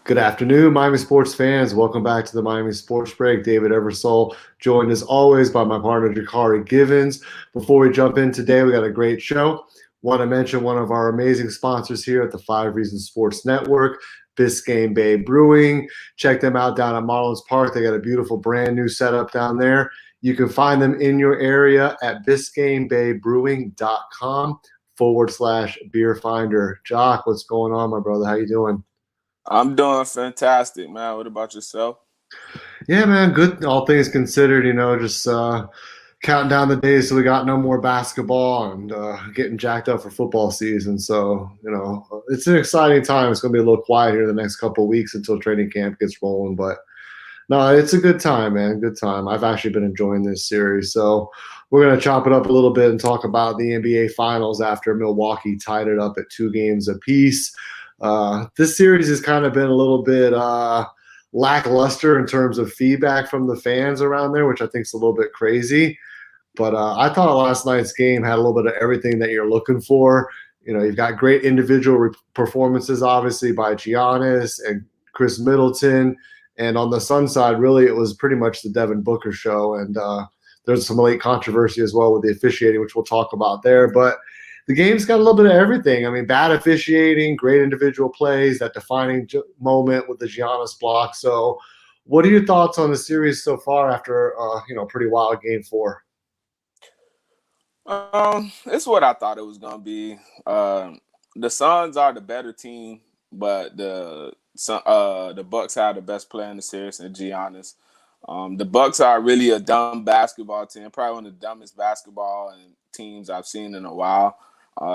Good afternoon, Miami sports fans. Welcome back to the Miami Sports Break. David Eversole, joined as always by my partner, Jaccare Givens. Before we jump in today, we got a great show. Want to mention one of our amazing sponsors here at the Five Reasons Sports Network, Biscayne Bay Brewing. Check them out down at Marlins Park. They got a beautiful brand new setup down there. You can find them in your area at biscaynebaybrewing.com/beer finder. Jock, what's going on, my brother? How you doing? I'm doing fantastic, man. What about yourself? Yeah, man, good. All things considered, just counting down the days so we got no more basketball and getting jacked up for football season. So, it's an exciting time. It's going to be a little quiet here the next couple of weeks until training camp gets rolling. But no, it's a good time, man. Good time. I've actually been enjoying this series. So we're going to chop it up a little bit and talk about the NBA Finals after Milwaukee tied it up at 2 games apiece. This series has kind of been a little bit lackluster in terms of feedback from the fans around there, which I think is a little bit crazy. But I thought last night's game had a little bit of everything that you're looking for. You've got great individual performances, obviously, by Giannis and Chris Middleton. And on the Sun side, really, it was pretty much the Devin Booker show. And there's some late controversy as well with the officiating, which we'll talk about there. But the game's got a little bit of everything. I mean, bad officiating, great individual plays, that defining moment with the Giannis block. So what are your thoughts on the series so far after, pretty wild game 4? It's what I thought it was gonna be. The Suns are the better team, but the Bucks have the best player in the series, and Giannis. The Bucks are really a dumb basketball team, probably one of the dumbest basketball and teams I've seen in a while.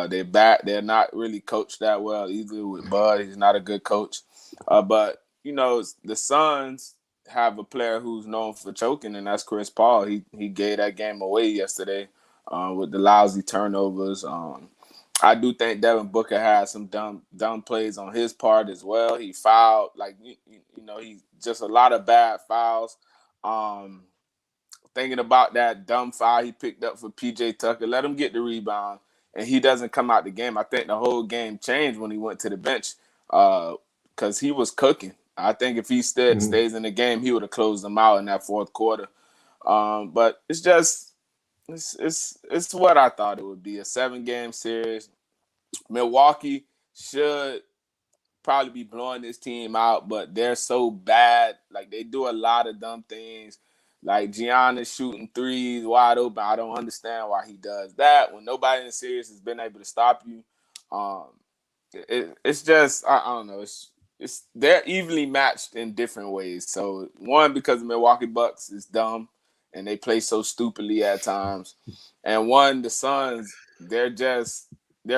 They're not really coached that well either with Bud. He's not a good coach. But the Suns have a player who's known for choking, and that's Chris Paul. He gave that game away yesterday with the lousy turnovers. I do think Devin Booker had some dumb plays on his part as well. He fouled, he's just a lot of bad fouls. Thinking about that dumb foul he picked up for PJ Tucker, let him get the rebound, and he doesn't come out the game. I think the whole game changed when he went to the bench because he was cooking. I think if he stays in the game, he would have closed them out in that fourth quarter. But it's just it's what I thought it would be, a 7-game series. Milwaukee should probably be blowing this team out, but they're so bad. Like, they do a lot of dumb things. Like Giannis shooting threes wide open. I don't understand why he does that when nobody in the series has been able to stop you. It's just I don't know. It's they're evenly matched in different ways. So one, because the Milwaukee Bucks is dumb and they play so stupidly at times, and one, the Suns, they're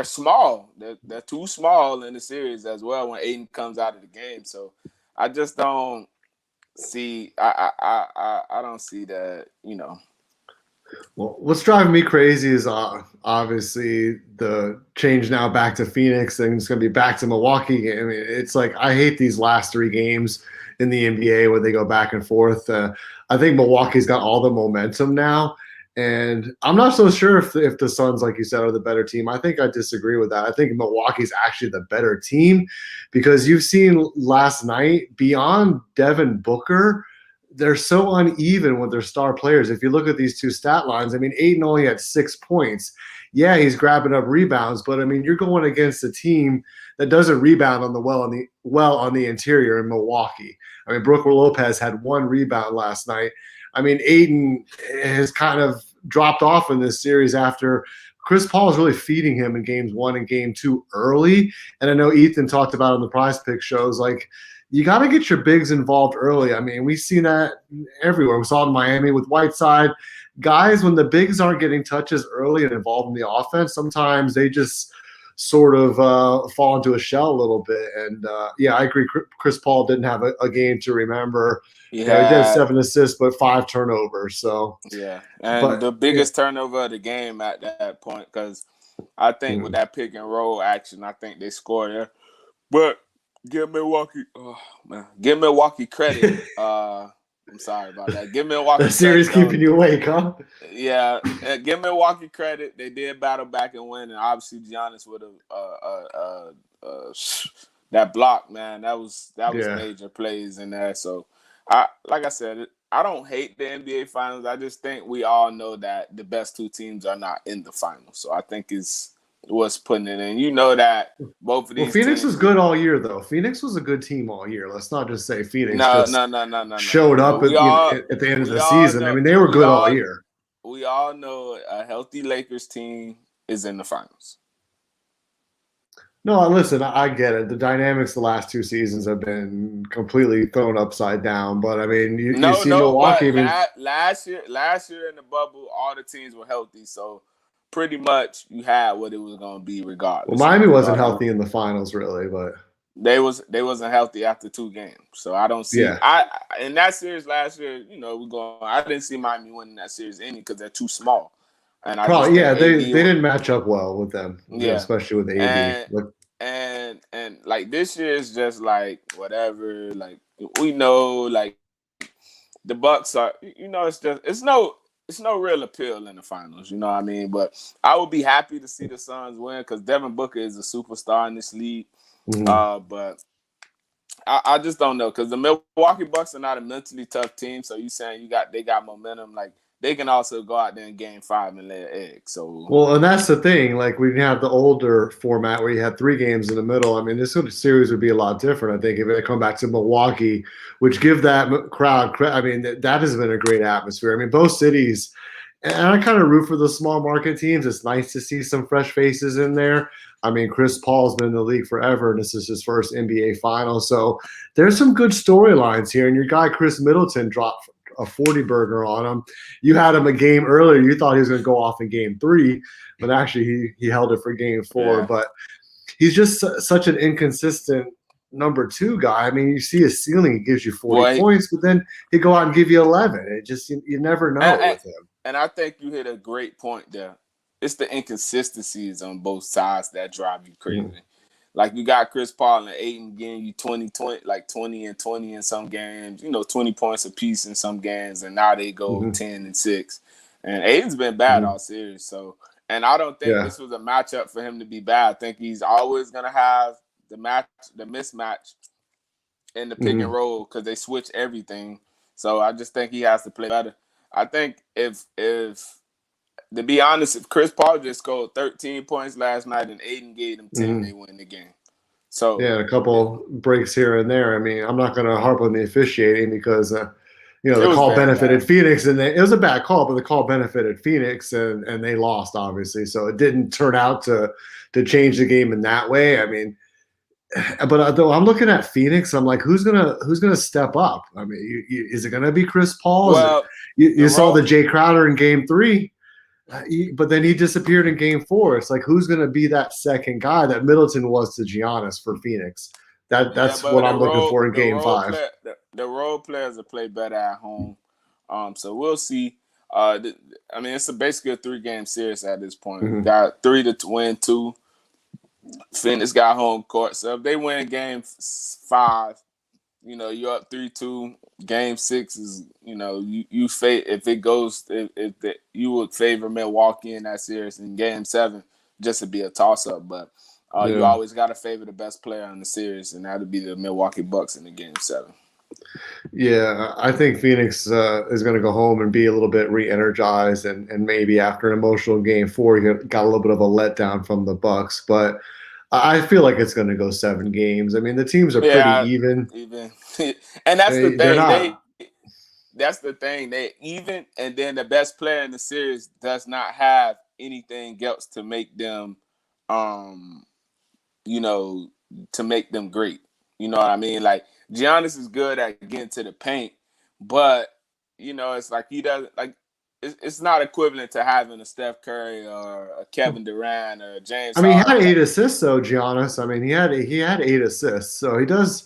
small. They're too small in the series as well when Aiden comes out of the game. So I just don't see. I don't see that. Well, what's driving me crazy is obviously the change now back to Phoenix, and it's going to be back to Milwaukee. I mean, it's like I hate these last 3 games in the NBA where they go back and forth. I think Milwaukee's got all the momentum now, and I'm not so sure if the Suns, like you said, are the better team. I think I disagree with that. I think Milwaukee's actually the better team because you've seen last night beyond Devin Booker, they're so uneven with their star players. If you look at these two stat lines, I mean, Ayton only had 6 points. Yeah, he's grabbing up rebounds, but I mean, you're going against a team that doesn't rebound on the interior in Milwaukee. I mean, Brook Lopez had 1 rebound last night. I mean, Ayton has kind of dropped off in this series after Chris Paul is really feeding him in games 1 and game 2 early. And I know Ethan talked about on the Prize Pick shows, like, you got to get your bigs involved early. I mean, we've seen that everywhere. We saw it in Miami with Whiteside. Guys, when the bigs aren't getting touches early and involved in the offense, sometimes they just sort of fall into a shell a little bit. And, yeah, I agree. Chris Paul didn't have a game to remember. He did have 7 assists, but 5 turnovers. So yeah, and the biggest turnover of the game at that point, because I think with that pick and roll action, I think they scored there. But give Milwaukee credit. I'm sorry about that. Give Milwaukee the series credit, keeping you awake, huh? Yeah, give Milwaukee credit. They did battle back and win, and obviously Giannis would have that block, man, that was Yeah. major plays in there. So I like I said, I don't hate the NBA finals. I just think we all know that the best two teams are not in the finals. So I think it's what's putting it in. You know that both of Well, these Phoenix was teams. good all year, though. Phoenix was a good team all year. Let's not just say Phoenix No, just no, no, no, no, no, no. showed But up at the end of we the all season. I know mean, they were good all year. we all know a healthy Lakers team is in the finals. No, listen, I get it. The dynamics the last two seasons have been completely thrown upside down. But I mean, you No, see no, Milwaukee. but I mean, last year in the bubble, all the teams were healthy, so pretty much you had what it was going to be well, regardless. Miami You know wasn't what I mean? healthy in the finals, really. But They wasn't healthy after 2 games, so I don't see. yeah, In that series last year, you know, we going. I didn't see Miami winning that series any because they're too small, and I just probably think yeah. They AD. didn't match up well with them, Yeah, especially with AD. and But and like this year is just like whatever. Like we know, like the Bucks are. You know, it's no real appeal in the finals. You know what I mean? But I would be happy to see the Suns win because Devin Booker is a superstar in this league. mhm. But I just don't know because the Milwaukee Bucks are not a mentally tough team. So you saying they got momentum, like they can also go out there in Game 5 and lay an egg. So Well, and that's the thing. Like we have the older format where you had 3 games in the middle. I mean, this sort of series would be a lot different. I think if it come back to Milwaukee, which give that crowd. I mean, that has been a great atmosphere. I mean, both cities. And I kind of root for the small market teams. It's nice to see some fresh faces in there. I mean, Chris Paul's been in the league forever, and this is his first NBA final. So there's some good storylines here. And your guy, Chris Middleton, dropped a 40 burger on him. You had him a game earlier. You thought he was going to go off in game 3, but actually he held it for game 4. yeah, But he's just such an inconsistent number 2 guy. I mean, you see his ceiling, he gives you 40 boy, points, but then he go out and give you 11. It just, you never and, know and with him. and I think you hit a great point there. It's the inconsistencies on both sides that drive you crazy. Mhm. Like you got Chris Paul and Aiden getting you 20, like 20 and 20 in some games, 20 points apiece in some games, and now they go Mhm. 10 and 6. And Aiden's been bad Mhm. all series. So, and I don't think Yeah. this was a matchup for him to be bad. I think he's always gonna have the mismatch in the pick and Mhm. roll because they switch everything. So I just think he has to play better. I think if to be honest, if Chris Paul just scored 13 points last night and Aiden gave him 10, they Mhm. win the game. So Yeah, a couple breaks here and there. I mean, I'm not going to harp on the officiating because it the was call very benefited bad. Phoenix, and it was a bad call, but the call benefited Phoenix, and they lost obviously. So it didn't turn out to change the game in that way. I mean, but though I'm looking at Phoenix, I'm like, who's gonna step up? I mean, is it gonna be Chris Paul? Is it Well, the you saw the role, Jay Crowder in Game 3? But then he disappeared in Game 4. It's like who's going to be that second guy that Middleton was to Giannis for Phoenix? yeah, That's but what I'm looking for in the Game role 5. player, the role players will play better at home. So we'll see. I mean, it's basically a 3-game series at this point. We Mm-hmm. got 3 to win 2. Phoenix got home court, so if they win Game 5, you're up 3-2. Game 6 is, if it goes, you would favor Milwaukee in that series. In Game 7, just to be a toss up, but you Yeah, always got to favor the best player in the series, and that would be the Milwaukee Bucks in the Game 7. yeah. I think Phoenix is going to go home and be a little bit re-energized, and maybe after an emotional Game 4, you got a little bit of a letdown from the Bucks. But I feel like it's going to go 7 games. I mean, the teams are pretty Yeah, even. even, and that's the They're thing. not. That's the thing. They even, and then the best player in the series does not have anything else to make them, um, you know, to make them great. You know what I mean? Like Giannis is good at getting to the paint, but it's like he doesn't like. It's not equivalent to having a Steph Curry or a Kevin Durant or a James I mean, he had Harden. 8 assists though, Giannis. I mean, he had 8 assists, so he does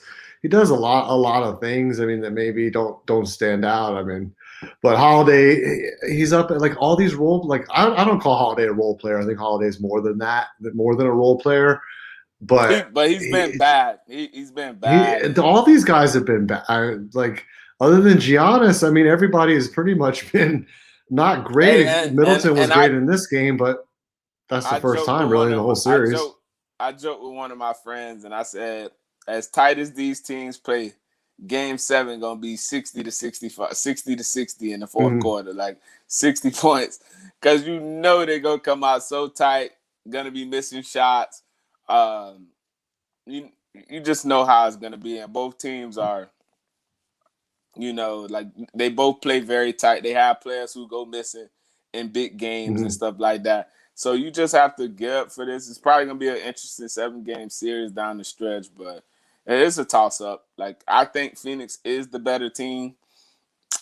a lot of things. I mean, that maybe don't stand out. I mean, but Holiday, he's up at like all these role. Like I don't call Holiday a role player. I think Holiday's more than that, more than a role player. But But he's been he, bad. He's been he bad, and all these guys have been bad. Like other than Giannis, I mean, everybody has pretty much been not great. Middleton was and great in this game, but that's the I first joked time with really one in the of whole my series. I joked with one of my friends, and I said as tight as these teams play, Game 7 gonna be 60-65, 60-60 in the fourth Mhm. quarter, like 60 points, because you know they're gonna come out so tight, gonna be missing shots. Um, you you just know how it's gonna be, and both teams are, like they both play very tight. They have players who go missing in big games and Mhm. stuff like that. So you just have to get up for this. It's probably gonna be an interesting 7-game series down the stretch, but it is a toss up. Like I think Phoenix is the better team.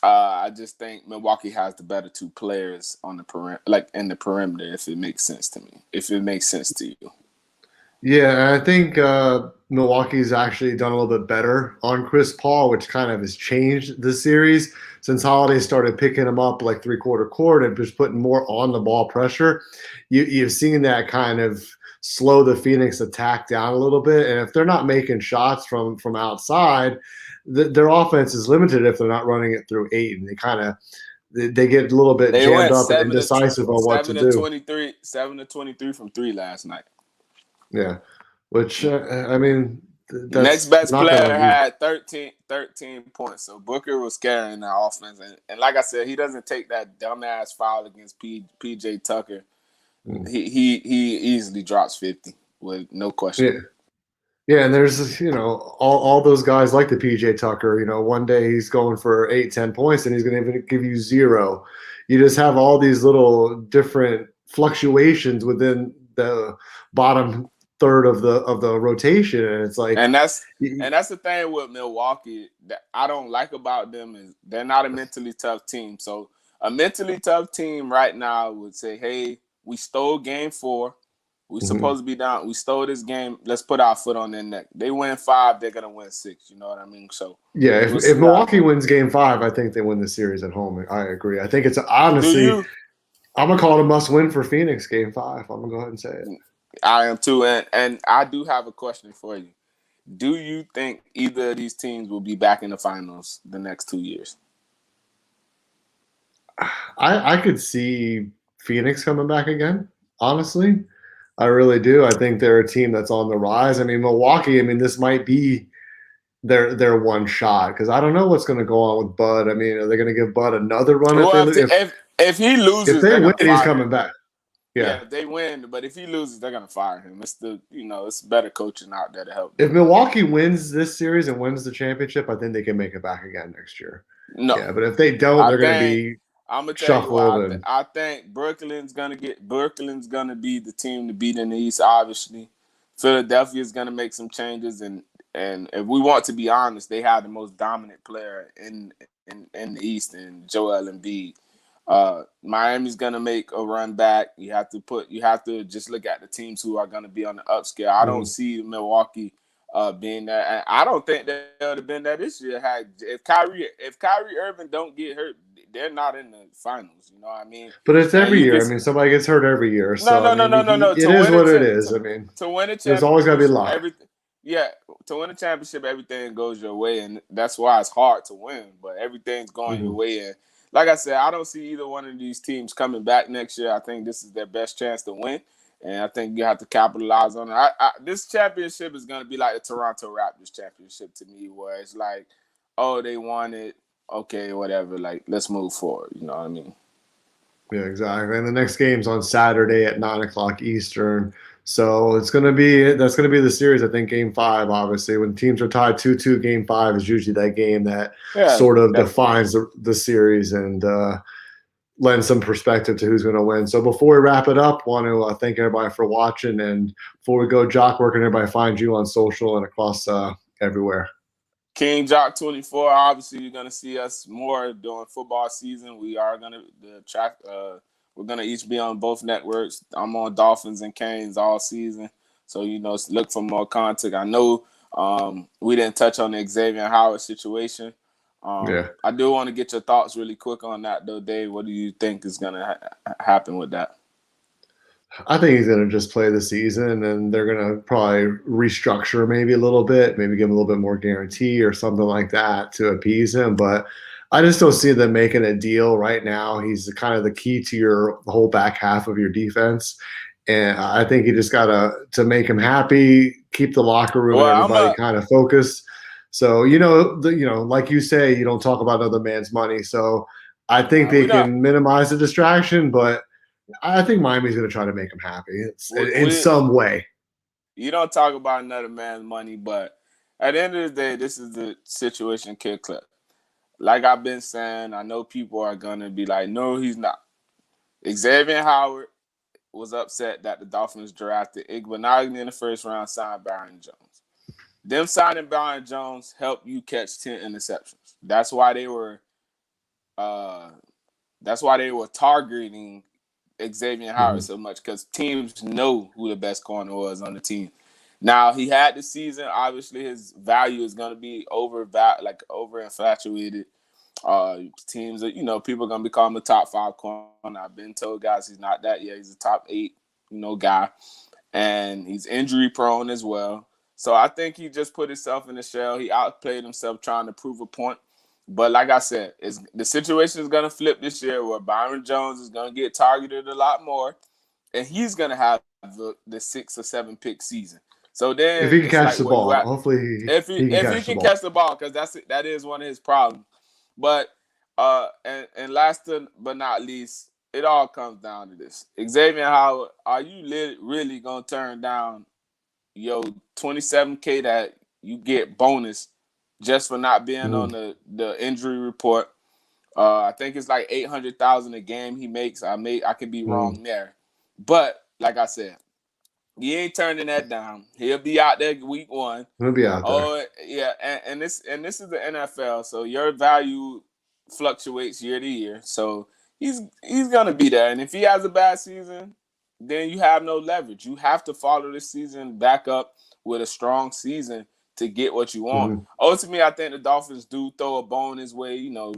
I just think Milwaukee has the better two players on the like in the perimeter. If it makes sense to me, if it makes sense to you. Yeah, and I think Milwaukee's actually done a little bit better on Chris Paul, which kind of has changed the series since Holiday started picking him up like three-quarter court and just putting more on the ball pressure. You've seen that kind of slow the Phoenix attack down a little bit, and if they're not making shots from outside, their offense is limited if they're not running it through Ayton. They get a little bit They jammed went up and indecisive on what to seven to do. 23, 7 to 23 from three last night. Yeah, which I mean, Next that's best not player going to be. had 13 points. So Booker was carrying that offense. And like I said, he doesn't take that dumbass foul against PJ Tucker. Mm. He easily drops 50 with no Yeah, question. yeah, and there's all those guys like the PJ Tucker. One day he's going for 8, 10 points, and he's going to give you zero. You just have all these little different fluctuations within the bottom third of the rotation, and it's like, And that's the thing with Milwaukee that I don't like about them is they're not a mentally tough team. So a mentally tough team right now would say, "Hey, we stole game 4. We Mhm. supposed to be down. We stole this game. Let's put our foot on their neck. They win 5, they're gonna win 6. You know what I mean? So Yeah, if, we'll if see how it Milwaukee goes. wins Game 5, I think they win the series at home. I agree. I think it's Do honestly, you? I'm gonna call it a must-win for Phoenix Game 5. I'm gonna go ahead and say it. I am too, and I do have a question for you. Do you think either of these teams will be back in the finals the next 2 years? I could see Phoenix coming back again. Honestly, I really do. I think they're a team that's on the rise. I mean, Milwaukee. I mean, this might be their one shot because I don't know what's going to go on with Bud. I mean, are they going to give Bud another run if they Well, if if he if loses, they they're win? gonna He's fire coming him. back. Yeah. Yeah, if they win, but if he loses, they're gonna fire him. It's better coaching out there to help If them. Milwaukee wins this series and wins the championship, I think they can make it back again next year. No, Yeah, but if they don't, I they're going to think be I'm gonna tell you what shuffled and I think Brooklyn's gonna be the team to beat in the East. Obviously, Philadelphia's gonna make some changes, and if we want to be honest, they have the most dominant player in the East in Joel Embiid. Miami's gonna make a run back. You have to just look at the teams who are gonna be on the upscale. I don't mhm. see Milwaukee being there. And I don't think they would have been there this year. If Kyrie Irving don't get hurt, they're not in the finals. You know what I mean? But it's And every you can year. I mean, somebody gets hurt every year. no, So I no, no, mean, no, no, no. it is what it is. I mean, To win a there's always got to be championship, luck. yeah, to win a championship, everything goes your way, and that's why it's hard to win. But everything's going your Hmm. way, and like I said, I don't see either one of these teams coming back next year. I think this is their best chance to win, and I think you have to capitalize on it. This championship is going to be like the Toronto Raptors championship to me, where it's like, oh, they won it, okay, whatever. Like, let's move forward. You know what I mean? Yeah, exactly. And the next game's on Saturday at 9 o'clock Eastern. So that's gonna be the series. I think Game 5. Obviously, when teams are tied 2-2, Game 5 is usually that game that Yeah, sort of definitely. defines the series and lends some perspective to who's going to win. So before we wrap it up, want to thank everybody for watching. And before we go, Jock, where can everybody find you on social and across everywhere? King Jock 24. Obviously, you're gonna see us more during football season. We are gonna the track. We're gonna each be on both networks. I'm on Dolphins and Canes all season, so look for more content. I know we didn't touch on the Xavier Howard situation. Yeah. I do want to get your thoughts really quick on that, though, Dave. What do you think is gonna happen with that? I think he's going to just play the season, and they're going to probably restructure maybe a little bit, maybe give him a little bit more guarantee or something like that to appease him. But I just don't see them making a deal right now. He's kind of the key to the whole back half of your defense. And I think you just gotta to make him happy, keep the locker room and Well, everybody kind of focused. So like you say, you don't talk about another man's money. So I think nah, they we don't. can minimize the distraction, but I think Miami's going to try to make him happy in We some way. you don't talk about another man's money, but at the end of the day, this is the situation kid clip. Like I've been saying, I know people are gonna be like, no, he's not. Xavier Howard was upset that the Dolphins drafted Iguanagni in the first round, signed Byron Jones. Them signing Byron Jones helped you catch 10 interceptions. Uh that's why they were targeting Xavier Howard Mm-hmm. so much, because teams know who the best corner was on the team. Now he had the season. Obviously, his value is going to be over infatuated. Teams that people are going to be calling the top 5 corner. I've been told guys he's not that yet. He's a top 8 guy, and he's injury prone as well. So I think he just put himself in the shell. He outplayed himself trying to prove a point. But like I said, the situation is going to flip this year where Byron Jones is going to get targeted a lot more, and he's going to have the 6 or 7 pick season. So If then he can it's catch like the where you ball, at. hopefully If he can he catch the can ball. catch the ball, because that is one of his problems. But and last but not least, it all comes down to this: Xavier Howard, are you really gonna turn down your $27K that you get bonus just for not being on Mm-hmm. the injury report? I think it's like 800,000 a game he makes. I could be Mm-hmm. wrong there, but like I said, he ain't turning that down. He'll be out there week 1. He'll be out there. Oh yeah, and this is the NFL, so your value fluctuates year to year. So he's gonna be there, and if he has a bad season, then you have no leverage. You have to follow this season back up with a strong season to get what you want. Mm-hmm. Ultimately, I think the Dolphins do throw a bone his way, Yeah.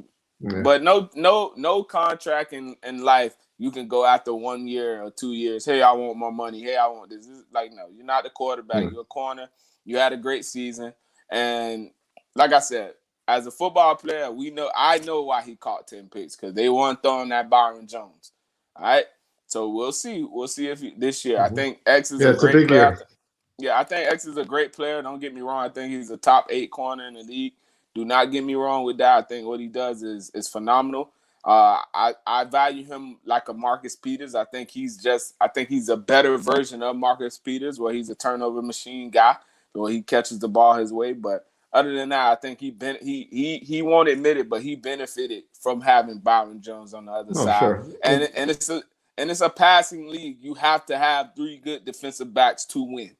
but no contract in life. You can go after 1 year or 2 years. Hey, I want more money. Hey, I want this. This is like, no, you're not the quarterback. Mm-hmm. You're a corner. You had a great season, and like I said, as a football player, I know why he caught 10 picks, because they weren't throwing that Byron Jones. All right, so we'll see. We'll see if this year. I Mm-hmm. think X is Yeah, a it's a great big player. year. Yeah, I think X is a great player. Don't get me wrong. I think he's a top 8 corner in the league. Do not get me wrong with that. I think what he does is phenomenal. I value him like a Marcus Peters. I think he's a better version of Marcus Peters, where he's a turnover machine guy, where he catches the ball his way. But other than that, I think he won't admit it, but he benefited from having Byron Jones on the other Oh, side. sure. And it's a passing league. You have to have 3 good defensive backs to win.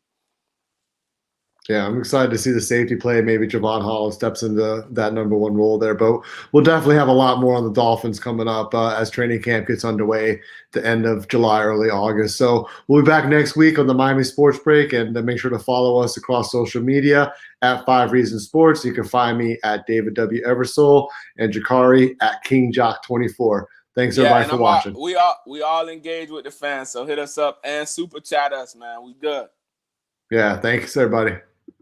Yeah, I'm excited to see the safety play. Maybe Javon Hall steps into that number 1 role there. But we'll definitely have a lot more on the Dolphins coming up as training camp gets underway the end of July, early August. So we'll be back next week on the Miami Sports Break. And make sure to follow us across social media at 5 Reasons Sports. You can find me at David W. Eversole and Jaccare at KingJock24. Thanks, Yeah, everybody, and for watching. we all engage with the fans, so hit us up and super chat us, man. We good. Yeah, thanks, everybody.